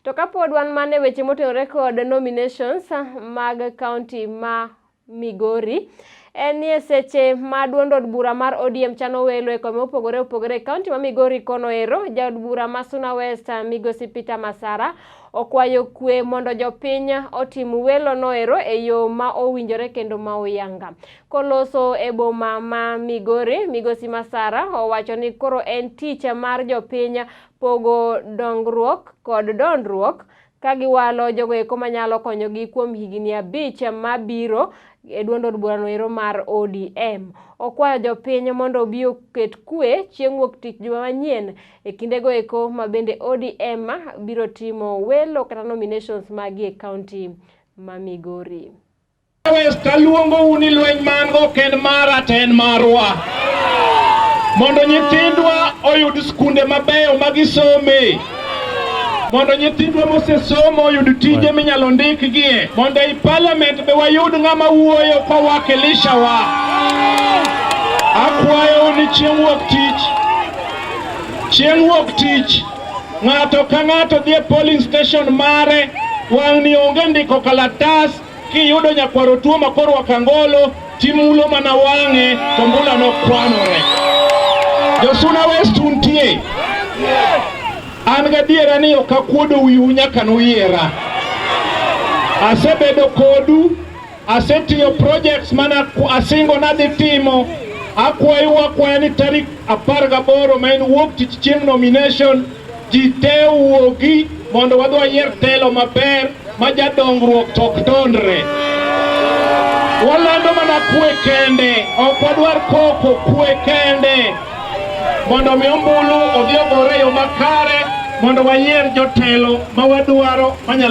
To kapod wan mane weche motenore kod nominations mag county ma Migori, en ni seche ma duond od bura mar ODM chano welo e kome opogore e kaunti ma Migori kono ero, jaod bura ma Suna West migosi Peter Masara okwayo Kuwe mondo jopiny otim welo no ero e yo ma owinjore kendo ma oyanga. Koloso e boma ma Migori, migosi Masara owacho ni koro en tich mar jopiny pogo dongruok kod dondruok ka giwalo jogo eko manyalo konyogi kuom higni 5 mabiro e duond od bura no ero mar ODM. Okwayo jopiny mondo obi oket kwe chieng' wuok tich juma manyien e kindego eko ma bende ODM biro timo welo kata nominations magi e kaunti ma Migori. West aluongo uni lweny mango kend mara ten marwa mondo nyithindwa oyud skunde mabeyo magisome, mondo nyithindwa mosesomo oyud tije minyalo ndikgie, mondo i parliament be wayud ng'ama wuoyo kowakilisha wa. Akwayo ni chieng' wuok tich ng'ato ka ng'ato dhi e polling station mare, wang' ni onge ndiko kalatas, kiyudo nyakwaro tuo makoro wakangolo timulo mana wang'e to mbula no kwanore. Josuna West untie. An gadiera ni okakuodo wiu nyaka nuyiera. Asebedo kodu, asetiyo projects mana asingo nadhi timo. Akwayo ni tarik 18 ma en wuok tich chieng' nomination, ji te wuogi mondo wadhi wayier telo maber ma jadongruok tok tondre. Walando mana kwe kende, ok wadwar koko, kwe kende, mondo mi ombulu odhi ogore yo makare mondo wayier jotelo ma wadwaro manyalo